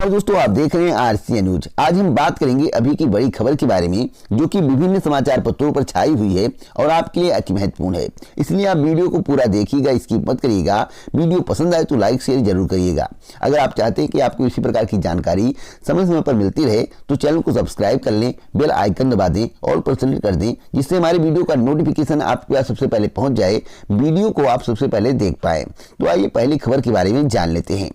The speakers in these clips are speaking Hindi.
और दोस्तों आप देख रहे हैं आरसीएन न्यूज। आज हम बात करेंगे अभी की बड़ी खबर के बारे में जो कि विभिन्न समाचार पत्रों पर छाई हुई है और आपके लिए अति महत्वपूर्ण है, इसलिए आप वीडियो को पूरा देखिएगा, स्किप मत करिएगा। वीडियो पसंद आए तो लाइक शेयर जरूर करिएगा। अगर आप चाहते हैं कि आपको इसी प्रकार की जानकारी समय समय पर मिलती रहे तो चैनल को सब्सक्राइब कर लें, बेल आइकन दबा दें और पर सेलेक्ट कर दें, जिससे हमारे वीडियो का नोटिफिकेशन आपके पास सबसे पहले पहुंच जाए, वीडियो को आप सबसे पहले देख पाए। तो आइए पहली खबर के बारे में जान लेते हैं।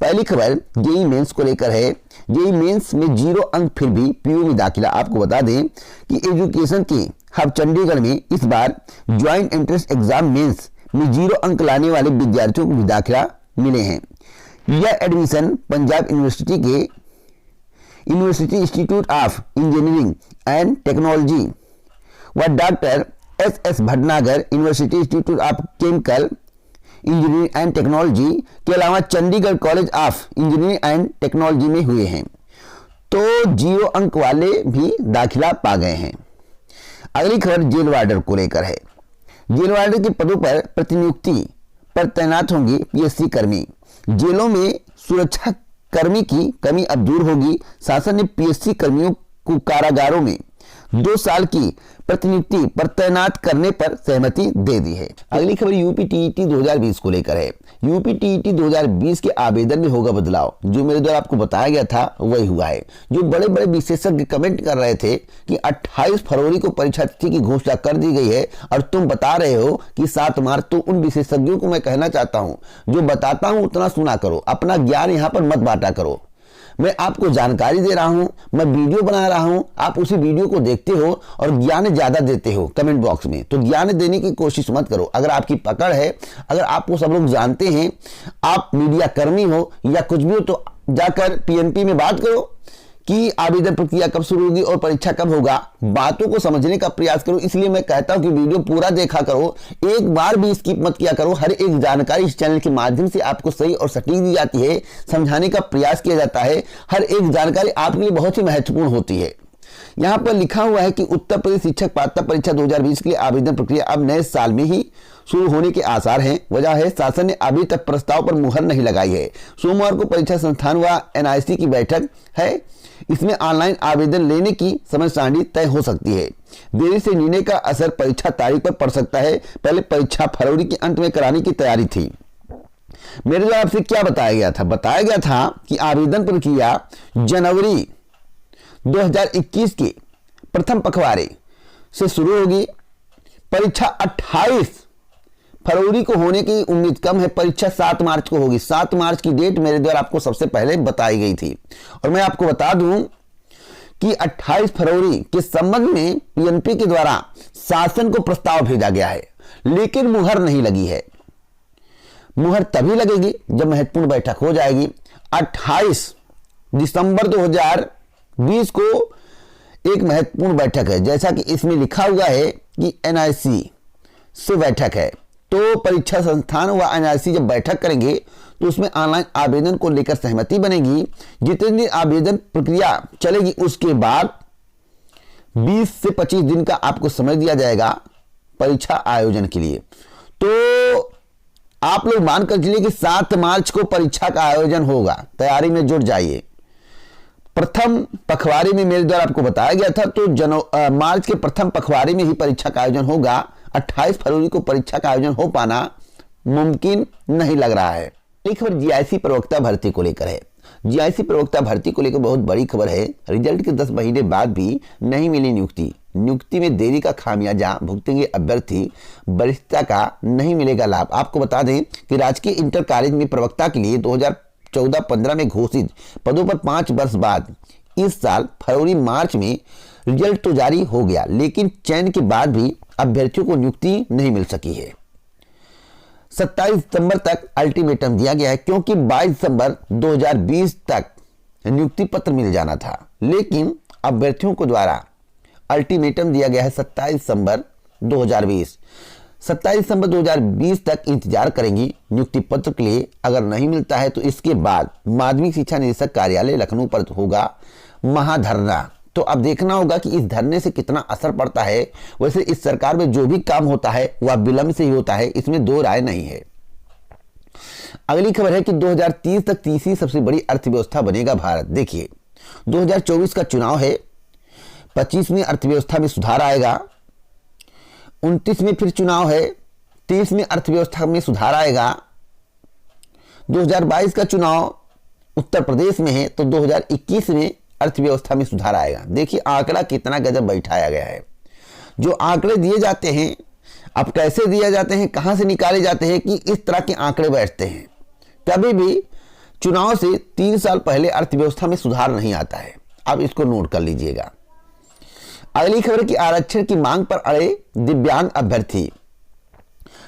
पहली खबर जेईई मेंस को लेकर है। जेईई मेंस में 0 अंक फिर भी पीयू में दाखिला। आपको बता दें कि एजुकेशन के हब चंडीगढ़ में इस बार ज्वाइंट एंट्रेंस एग्जाम मेंस में 0 अंक लाने वाले विद्यार्थियों को भी दाखिला मिले हैं। यह एडमिशन पंजाब यूनिवर्सिटी के university institute of engineering and technology व doctor S Bhatnagar university institute of chemical engineering and technology के अलावा Chandigarh college of engineering and technology में हुए हैं। तो 0 अंक वाले भी दाखिला पा गए हैं। अगली खबर जेल वार्डर को लेकर है। जेल वार्डर के पदों पर प्रतिनियुक्ति पर तैनात होंगे पीएससी कर्मी। जेलों में सुरक्षा कर्मी की कमी अब दूर होगी। शासन ने पीएससी कर्मियों को कारागारों में 2 साल की प्रतिनियुक्ति पर तैनात करने पर सहमति दे दी है। अगली खबर यूपी टीईटी 2020 को लेकर है। यूपी टीईटी 2020 के आवेदन में होगा बदलाव। जो मेरे द्वारा आपको बताया गया था वही हुआ है। जो बड़े बड़े विशेषज्ञ कमेंट कर रहे थे कि 28 फरवरी को परीक्षा तिथि की घोषणा कर दी गई है और तुम बता रहे हो कि 7 मार्च, तो उन विशेषज्ञों को मैं कहना चाहता हूं, जो बताता हूं उतना सुना करो, अपना ज्ञान यहां पर मत बांटा करो। मैं आपको जानकारी दे रहा हूं, मैं वीडियो बना रहा हूं, आप उसी वीडियो को देखते हो और ज्ञान ज्यादा देते हो कमेंट बॉक्स में। तो ज्ञान देने की कोशिश मत करो। अगर आपकी पकड़ है, अगर आपको सब लोग जानते हैं, आप मीडिया कर्मी हो या कुछ भी हो, तो जाकर पीएनपी में बात करो कि आवेदन प्रक्रिया कब शुरू होगी और परीक्षा कब होगा। बातों को समझने का प्रयास करो। इसलिए मैं कहता हूं कि वीडियो पूरा देखा करो, एक बार भी स्किप मत किया करो। हर एक जानकारी इस चैनल के माध्यम से आपको सही और सटीक दी जाती है, समझाने का प्रयास किया जाता है। हर एक जानकारी आपके लिए बहुत ही महत्वपूर्ण होती है। यहां पर लिखा हुआ है कि उत्तर प्रदेश शिक्षक पात्रता परीक्षा 2020 के लिए आवेदन प्रक्रिया अब नए साल में ही शुरू होने के आसार हैं। वजह है शासन ने अभी तक प्रस्ताव पर मुहर नहीं लगाई है। सोमवार को परीक्षा संस्थान व एनआईसी की बैठक है। इसमें ऑनलाइन आवेदन लेने की समय सारणी तय हो सकती है। देरी से निर्णय का असर परीक्षा तारीख पर पड़ सकता है। पहले परीक्षा फरवरी के अंत में कराने की तैयारी थी। मेरे द्वारा आपसे क्या बताया गया था? बताया गया था कि आवेदन प्रक्रिया जनवरी 2021 के प्रथम पखवाड़े से शुरू होगी। परीक्षा 28 फरवरी को होने की उम्मीद कम है। परीक्षा 7 मार्च को होगी। 7 मार्च की डेट मेरे द्वारा आपको सबसे पहले बताई गई थी। और मैं आपको बता दूं कि 28 फरवरी के संबंध में पीएनपी के द्वारा शासन को प्रस्ताव भेजा गया है, लेकिन मुहर नहीं लगी है। मुहर तभी लगेगी जब महत्वपूर्ण बैठक हो जाएगी। 28 दिसंबर 2020 को एक महत्वपूर्ण बैठक है, जैसा कि इसमें लिखा हुआ है कि एनआईसी से बैठक है। तो परीक्षा संस्थान व एनआईसी जब बैठक करेंगे तो उसमें ऑनलाइन आवेदन को लेकर सहमति बनेगी। जितने दिन आवेदन प्रक्रिया चलेगी उसके बाद 20 से 25 दिन का आपको समय दिया जाएगा परीक्षा आयोजन के लिए। तो आप लोग मानकर चलिए कि 7 मार्च को परीक्षा का आयोजन होगा। तैयारी में जुट जाइए। प्रथम पखवाड़े में मेरे द्वारा आपको बताया गया था, तो मार्च के प्रथम पखवाड़े में ही परीक्षा का आयोजन होगा। 28 फरवरी को परीक्षा का आयोजन हो पाना मुमकिन नहीं लग रहा है। एक खबर जीआईसी प्रवक्ता भर्ती को लेकर है। जीआईसी प्रवक्ता भर्ती को लेकर बहुत बड़ी खबर है। रिजल्ट के 10 महीने बाद भी नहीं मिली नियुक्ति में देरी का खामियाजा भुगतेंगे अभ्यर्थी। वरिष्ठता का नहीं मिलेगा लाभ। आपको बता दें कि राजकीय इंटर कॉलेज में प्रवक्ता के लिए 2014-15 में घोषित पदों पर 5 वर्ष बाद इस साल फरवरी मार्च में रिजल्ट तो जारी हो गया, लेकिन चयन के बाद भी अभ्यर्थियों को नियुक्ति नहीं मिल सकी है। 27 सितंबर तक अल्टीमेटम दिया गया है, क्योंकि 22 दिसंबर 2020 तक नियुक्ति पत्र मिल जाना था, लेकिन अभ्यर्थियों को द्वारा अल्टीमेटम दिया गया है 27 दिसंबर 2020। 27 दिसंबर 2020 तक इंतजार करेंगी नियुक्ति पत्र के लिए। अगर नहीं मिलता है तो इसके बाद माध्यमिक शिक्षा निदेशक कार्यालय लखनऊ पर होगा महाधरना। तो अब देखना होगा कि इस धरने से कितना असर पड़ता है। वैसे इस सरकार में जो भी काम होता है वह विलंब से ही होता है, इसमें दो राय नहीं है। अगली खबर है कि 2030 तक तीसरी सबसे बड़ी अर्थव्यवस्था बनेगा भारत। देखिए 2024 का चुनाव है, 25 में अर्थव्यवस्था में सुधार आएगा, 29 में फिर चुनाव है, 30 में अर्थव्यवस्था में सुधार आएगा, 2022 का चुनाव उत्तर प्रदेश में है तो 2021 में अर्थव्यवस्था में सुधार आएगा। देखिए आंकड़ा कितना गजब बैठाया गया है। जो आंकड़े दिए जाते हैं, अब कैसे दिए जाते हैं, कहां से निकाले जाते हैं कि इस तरह के आंकड़े बैठते हैं। कभी भी चुनाव से 3 साल पहले अर्थव्यवस्था में सुधार नहीं आता है, आप इसको नोट कर लीजिएगा। अगली खबर की आरक्षण की मांग पर अड़े दिव्यांग अभ्यर्थी।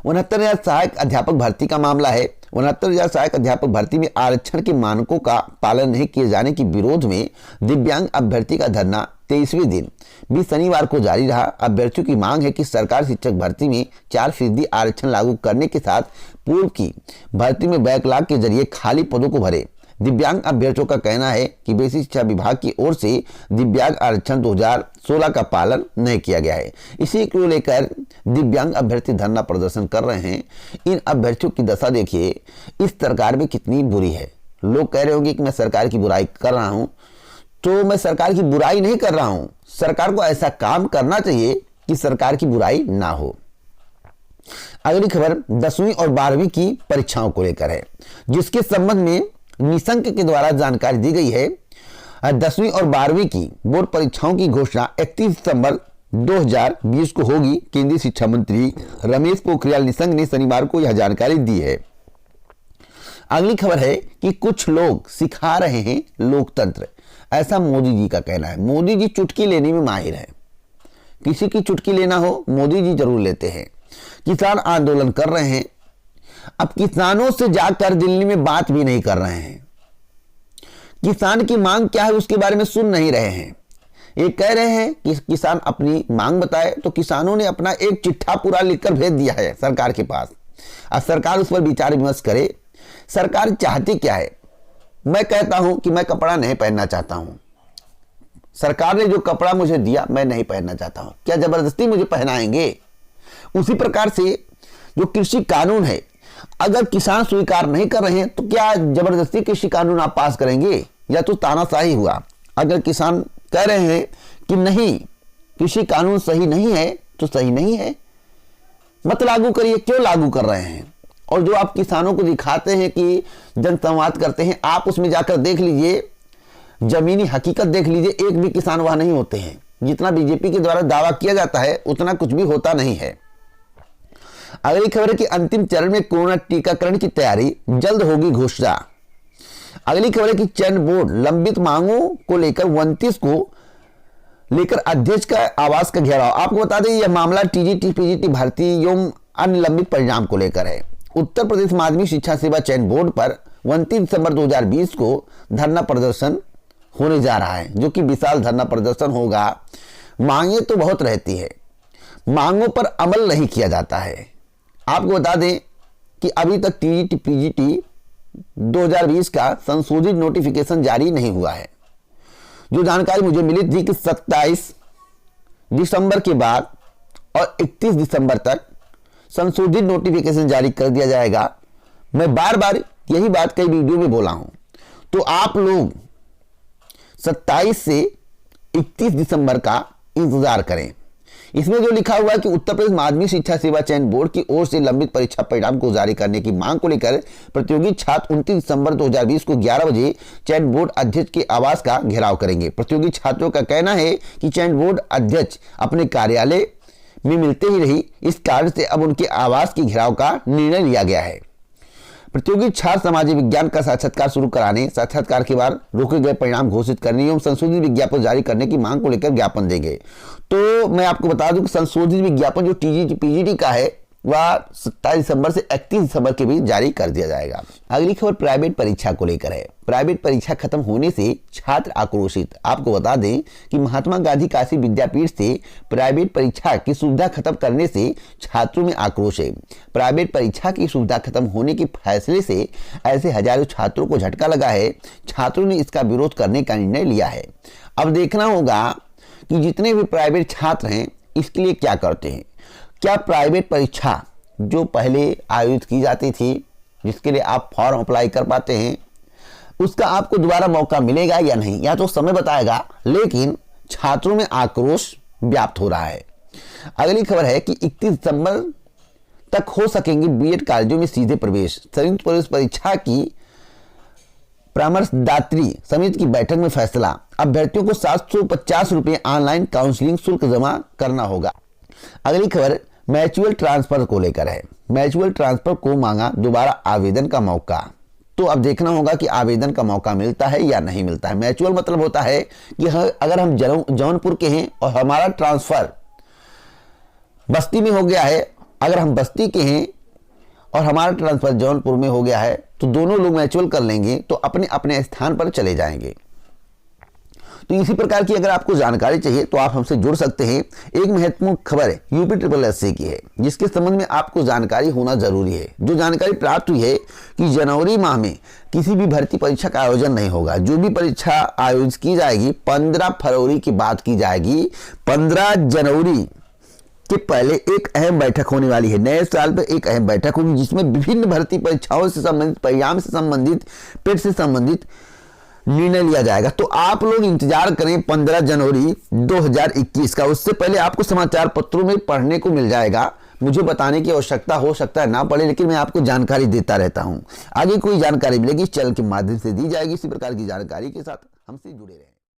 69,000 सहायक अध्यापक भर्ती का मामला है। 69,000 सहायक अध्यापक भर्ती में आरक्षण के मानकों का पालन नहीं किए जाने के विरोध में दिव्यांग अभ्यर्थी का धरना 23वें दिन भी शनिवार को जारी रहा। अभ्यर्थियों की मांग है कि सरकार शिक्षक भर्ती में 4% आरक्षण लागू करने के साथ पूर्व की भर्ती में बैकलॉग के जरिए खाली पदों को भरे। दिव्यांग अभ्यर्थियों का कहना है कि बेसिक शिक्षा विभाग की ओर से दिव्यांग आरक्षण 2016 का पालन नहीं किया गया है। इसी को लेकर दिव्यांग अभ्यर्थी धरना प्रदर्शन कर रहे हैं। इन अभ्यर्थियों की दशा देखिए इस सरकार में कितनी बुरी है। लोग कह रहे होंगे कि मैं सरकार की बुराई कर रहा हूं, तो मैं सरकार की बुराई नहीं कर रहा हूं। सरकार को ऐसा काम करना चाहिए कि सरकार की बुराई ना हो। अगली खबर 10वीं और 12वीं की परीक्षाओं को लेकर है, जिसके संबंध में निशंक के द्वारा जानकारी दी गई है। 10वीं और 12वीं की बोर्ड परीक्षाओं की घोषणा 31 दिसंबर 2020 को होगी। केंद्रीय शिक्षा मंत्री रमेश पोखरियाल निशंक ने शनिवार को यह जानकारी दी है। अगली खबर है कि कुछ लोग सिखा रहे हैं लोकतंत्र, ऐसा मोदी जी का कहना है। मोदी जी चुटकी लेने में माहिर है। किसी की चुटकी लेना हो मोदी जी जरूर लेते हैं। किसान आंदोलन कर रहे हैं, अब किसानों से जाकर दिल्ली में बात भी नहीं कर रहे हैं। किसान की मांग क्या है उसके बारे में सुन नहीं रहे हैं। ये कह रहे हैं कि किसान अपनी मांग बताए, तो किसानों ने अपना एक चिट्ठा पूरा लिखकर भेज दिया है सरकार के पास। अब सरकार उस पर विचार विमर्श करे। सरकार चाहती क्या है? मैं कहता हूं कि मैं कपड़ा नहीं पहनना चाहता हूं। सरकार ने जो कपड़ा मुझे दिया मैं नहीं पहनना चाहता हूं, क्या जबरदस्ती मुझे पहनाएंगे? उसी प्रकार से जो कृषि कानून है, अगर किसान स्वीकार नहीं कर रहे हैं तो क्या जबरदस्ती कृषि कानून आप पास करेंगे? या तो तानाशाही हुआ। अगर किसान कह रहे हैं कि नहीं कृषि कानून सही नहीं है तो सही नहीं है, मत लागू करिए। क्यों लागू कर रहे हैं? और जो आप किसानों को दिखाते हैं कि जनसंवाद करते हैं, आप उसमें जाकर देख लीजिए, जमीनी हकीकत देख लीजिए, एक भी किसान वहां नहीं होते हैं। जितना बीजेपी के द्वारा दावा किया जाता है उतना कुछ भी होता नहीं है। अगली खबर है कि अंतिम चरण में कोरोना टीकाकरण की तैयारी, जल्द होगी घोषणा। अगली खबर है कि चयन बोर्ड लंबित मांगों को लेकर 29 को लेकर अध्यक्ष का आवास का घेराव। आपको बता दें यह मामला टीजीटी पीजीटी भर्ती एवं अन्य लंबित परिणाम को लेकर है। उत्तर प्रदेश माध्यमिक शिक्षा सेवा चयन बोर्ड पर 29 दिसंबर 2020 को धरना प्रदर्शन होने जा रहा है, जो कि विशाल धरना प्रदर्शन होगा। मांगे तो बहुत रहती है, मांगों पर अमल नहीं किया जाता है। आपको बता दें कि अभी तक टीजीटी पीजीटी 2020 का संशोधित नोटिफिकेशन जारी नहीं हुआ है। जो जानकारी मुझे मिली थी कि 27 दिसंबर के बाद और 31 दिसंबर तक संशोधित नोटिफिकेशन जारी कर दिया जाएगा। मैं बार बार यही बात कई वीडियो में बोला हूं, तो आप लोग 27 से 31 दिसंबर का इंतजार करें। इसमें जो लिखा हुआ है कि उत्तर प्रदेश माध्यमिक शिक्षा सेवा चयन बोर्ड की ओर से लंबित परीक्षा परिणाम को जारी करने की मांग को लेकर प्रतियोगी छात्र 29 दिसंबर 2020 को 11 बजे चयन बोर्ड अध्यक्ष के आवास का घेराव करेंगे। प्रतियोगी छात्रों का कहना है कि चयन बोर्ड अध्यक्ष अपने कार्यालय में मिलते ही रही, इस कारण से अब उनके आवास के घेराव का निर्णय लिया गया है। प्रतियोगी छात्र सामाजिक विज्ञान का साक्षात्कार शुरू कराने, साक्षात्कार के बाद रोके गए परिणाम घोषित करने एवं संशोधित विज्ञापन जारी करने की मांग को लेकर ज्ञापन देंगे। तो मैं आपको बता दूं कि संशोधित विज्ञापन जो टीजीटी पीजीटी का है वह 27 दिसंबर से 31 दिसंबर के बीच जारी कर दिया जाएगा। अगली खबर प्राइवेट परीक्षा को लेकर है। प्राइवेट परीक्षा खत्म होने से छात्र आक्रोशित। आपको बता दें कि महात्मा गांधी काशी विद्यापीठ से प्राइवेट परीक्षा की सुविधा खत्म करने से छात्रों में आक्रोश है। प्राइवेट परीक्षा की सुविधा खत्म होने के फैसले से ऐसे हजारों छात्रों को झटका लगा है। छात्रों ने इसका विरोध करने का निर्णय लिया है। अब देखना होगा कि जितने भी प्राइवेट छात्र हैं इसके लिए क्या करते हैं। क्या प्राइवेट परीक्षा जो पहले आयोजित की जाती थी जिसके लिए आप फॉर्म अप्लाई कर पाते हैं, उसका आपको दोबारा मौका मिलेगा या नहीं, या तो समय बताएगा। लेकिन छात्रों में आक्रोश व्याप्त हो रहा है। अगली खबर है कि 31 दिसंबर तक हो सकेंगे बीएड कॉलेजों में सीधे प्रवेश। संयुक्त प्रवेश परीक्षा की परामर्शदात्री समिति की बैठक में फैसला। अभ्यर्थियों को 750 रुपये ऑनलाइन काउंसलिंग शुल्क जमा करना होगा। अगली खबर म्यूचुअल ट्रांसफर को लेकर है। म्यूचुअल ट्रांसफर को मांगा दोबारा आवेदन का मौका। तो अब देखना होगा कि आवेदन का मौका मिलता है या नहीं मिलता है। म्यूचुअल मतलब होता है कि अगर हम जौनपुर के हैं और हमारा ट्रांसफर बस्ती में हो गया है, अगर हम बस्ती के हैं और हमारा ट्रांसफर जौनपुर में हो गया है, तो दोनों लोग म्यूचुअल कर लेंगे, तो अपने अपने स्थान पर चले जाएंगे। तो इसी प्रकार की अगर आपको जानकारी चाहिए तो आप हमसे जुड़ सकते हैं। एक महत्वपूर्ण खबर है UPSSC की है, जिसके संबंध में आपको जानकारी होना जरूरी है। जो जानकारी प्राप्त हुई है कि जनवरी माह में किसी भी भर्ती परीक्षा का आयोजन नहीं होगा। जो भी परीक्षा आयोजित की जाएगी 15 फरवरी की बात की जाएगी। 15 जनवरी के पहले एक अहम बैठक होने वाली है। नए साल पर एक अहम बैठक होगी, जिसमें विभिन्न भर्ती परीक्षाओं से संबंधित, परिणाम से संबंधित, पेट से संबंधित निर्णय लिया जाएगा। तो आप लोग इंतजार करें 15 जनवरी 2021 का। उससे पहले आपको समाचार पत्रों में पढ़ने को मिल जाएगा। मुझे बताने की आवश्यकता हो सकता है ना पड़े, लेकिन मैं आपको जानकारी देता रहता हूं। आगे कोई जानकारी मिलेगी चैनल के माध्यम से दी जाएगी। इसी प्रकार की जानकारी के साथ हमसे जुड़े रहें।